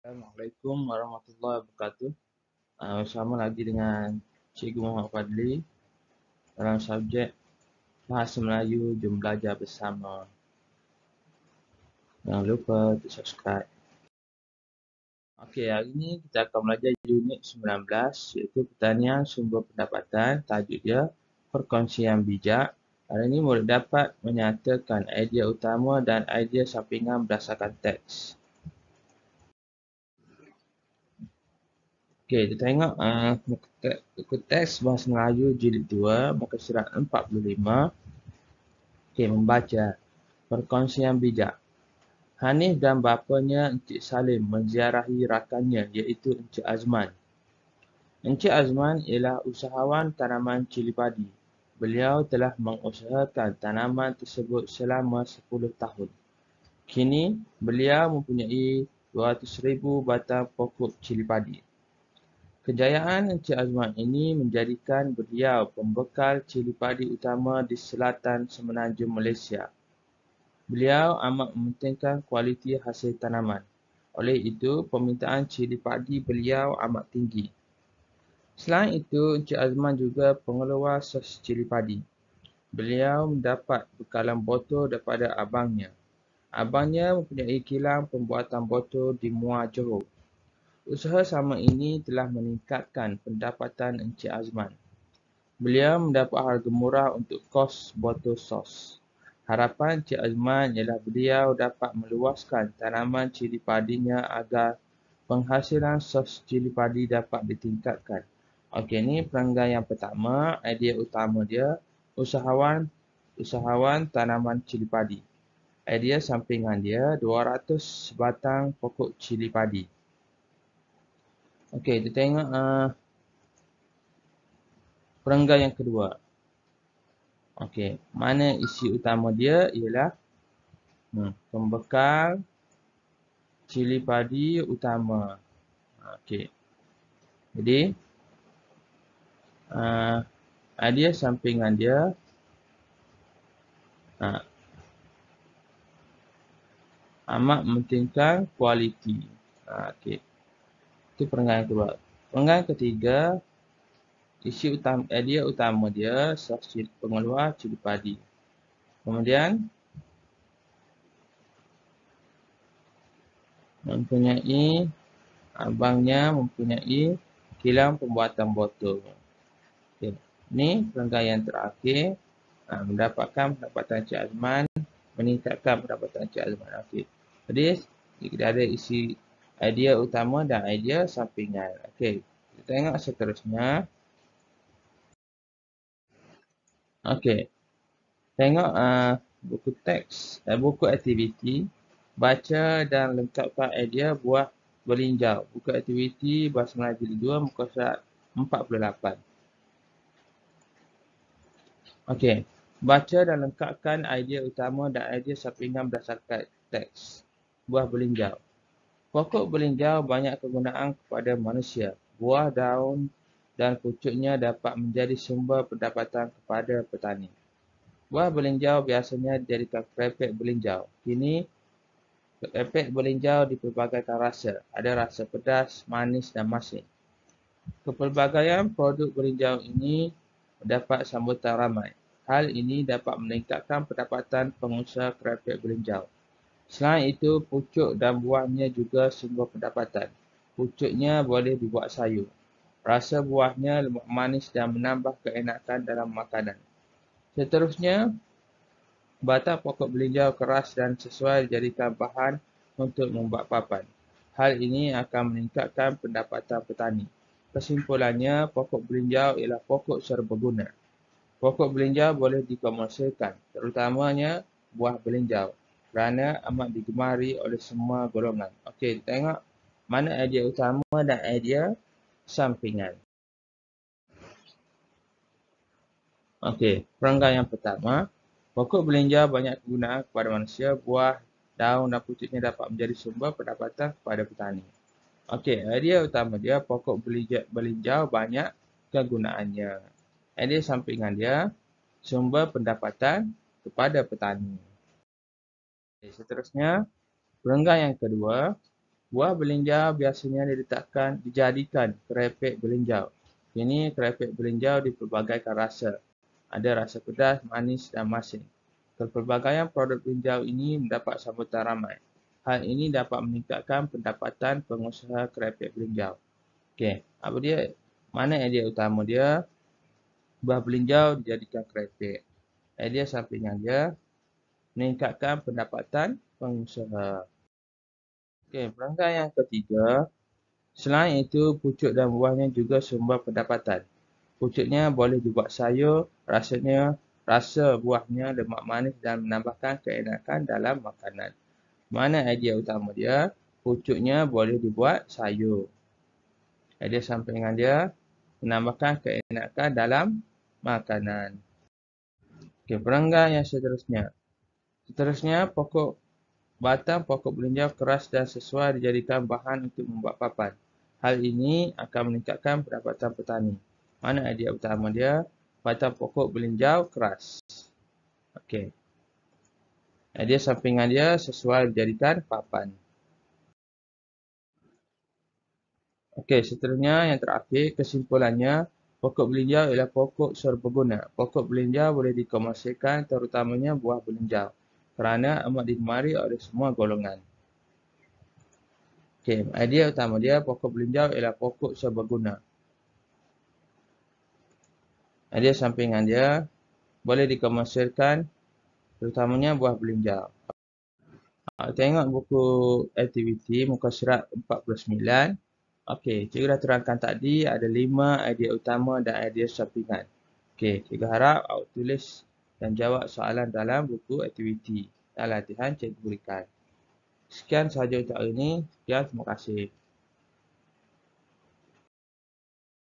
Assalamualaikum warahmatullahi wabarakatuh. Bersama lagi dengan Cikgu Muhammad Fadli dalam subjek Bahasa Melayu. Jom belajar bersama. Jangan lupa untuk subscribe. Okey, hari ini kita akan belajar unit 19 iaitu pertanian sumber pendapatan. Tajuk dia perkongsian bijak. Hari ini murid dapat menyatakan idea utama dan idea sampingan berdasarkan teks. Okey, kita tengok muka teks Bahasa Melayu jilid 2, muka surat 45. Okey, membaca. Perkongsian bijak. Hanif dan bapanya Encik Salim menziarahi rakannya iaitu Encik Azman. Encik Azman ialah usahawan tanaman cili padi. Beliau telah mengusahakan tanaman tersebut selama 10 tahun. Kini, beliau mempunyai 200,000 batang pokok cili padi. Kejayaan Encik Azman ini menjadikan beliau pembekal cili padi utama di selatan semenanjung Malaysia. Beliau amat mementingkan kualiti hasil tanaman. Oleh itu, permintaan cili padi beliau amat tinggi. Selain itu, Encik Azman juga pengeluar sos cili padi. Beliau mendapat bekalan botol daripada abangnya. Abangnya mempunyai kilang pembuatan botol di Muar Johor. Usaha sama ini telah meningkatkan pendapatan Encik Azman. Beliau mendapat harga murah untuk kos botol sos. Harapan Encik Azman ialah beliau dapat meluaskan tanaman cili padinya agar penghasilan sos cili padi dapat ditingkatkan. Okey, ini perenggan yang pertama, idea utama dia, usahawan tanaman cili padi. Idea sampingan dia, 200 batang pokok cili padi. Okey, kita tengok perenggan yang kedua. Okey, mana isi utama dia ialah pembekal cili padi utama. Okey. Jadi idea sampingan dia amat mementingkan kualiti. Okey. Itu perenggan yang kedua. Perenggan ketiga, idea utama dia pengeluar cili padi. Kemudian abangnya mempunyai kilang pembuatan botol. Okay. Ini perenggan yang terakhir, mendapatkan pendapatan Encik Azman, meningkatkan pendapatan Encik Azman. Okay. Jadi kita ada isi idea utama dan idea sampingan. Okay. Kita tengok seterusnya. Okay. Tengok buku teks, buku aktiviti. Baca dan lengkapkan idea buah belinjau. Buku aktiviti Bahasa Melayu jilid 2, muka surat 48. Okey. Baca dan lengkapkan idea utama dan idea sampingan berdasarkan teks. Buah belinjau. Pokok belinjau banyak kegunaan kepada manusia. Buah, daun dan pucuknya dapat menjadi sumber pendapatan kepada petani. Buah belinjau biasanya dijadikan krepek belinjau. Kini, krepek belinjau dipelbagaikan rasa. Ada rasa pedas, manis dan masin. Kepelbagaian produk belinjau ini mendapat sambutan ramai. Hal ini dapat meningkatkan pendapatan pengusaha krepek belinjau. Selain itu, pucuk dan buahnya juga sumber pendapatan. Pucuknya boleh dibuat sayur. Rasa buahnya lemak manis dan menambah keenakan dalam makanan. Seterusnya, batang pokok belinjau keras dan sesuai dijadikan bahan untuk membuat papan. Hal ini akan meningkatkan pendapatan petani. Kesimpulannya, pokok belinjau ialah pokok serbaguna. Pokok belinjau boleh dikomersialkan, terutamanya buah belinjau, kerana amat digemari oleh semua golongan. Okey, tengok mana idea utama dan idea sampingan. Okey, perenggan yang pertama, pokok belinjau banyak kegunaan kepada manusia. Buah, daun dan pucuknya dapat menjadi sumber pendapatan kepada petani. Okey, idea utama dia, pokok belinjau banyak kegunaannya. Idea sampingan dia, sumber pendapatan kepada petani. Okay, seterusnya, perenggan yang kedua, Buah belinjau biasanya dijadikan keripik belinjau. Kini keripik belinjau dipelbagaikan rasa. Ada rasa pedas, manis dan masin. Kepelbagaian produk belinjau ini mendapat sambutan ramai. Hal ini dapat meningkatkan pendapatan pengusaha keripik belinjau. Okey, apa dia? Mana idea utama dia? Buah belinjau dijadikan keripik. Idea sampingan dia meningkatkan pendapatan pengusaha. Okey, perangkat yang ketiga, selain itu pucuk dan buahnya juga sumber pendapatan. Pucuknya boleh dibuat sayur, rasa buahnya lemak manis dan menambahkan keenakan dalam makanan. Mana idea utama dia? Pucuknya boleh dibuat sayur. Idea sampingan dia menambahkan keenakan dalam makanan. Okey, perangkat yang seterusnya. Batang pokok belinjau keras dan sesuai dijadikan bahan untuk membuat papan. Hal ini akan meningkatkan pendapatan petani. Mana idea utama dia? Batang pokok belinjau keras. Okey. Idea sampingan dia sesuai dijadikan papan. Okey, seterusnya yang terakhir, kesimpulannya, pokok belinjau ialah pokok serbaguna. Pokok belinjau boleh dikomersialkan terutamanya buah belinjau kerana amat digemari oleh semua golongan. Okey, idea utama dia pokok belinjau ialah pokok serbaguna. Idea sampingan dia boleh dikomersialkan terutamanya buah belinjau. Tengok buku aktiviti muka surat 49. Okey, cikgu dah terangkan tadi ada 5 idea utama dan idea sampingan. Okey, cikgu harap awak tulis dan jawab soalan dalam buku aktiviti dan latihan cikgu berikan. Sekian sahaja untuk hari ini. Sekian, terima kasih.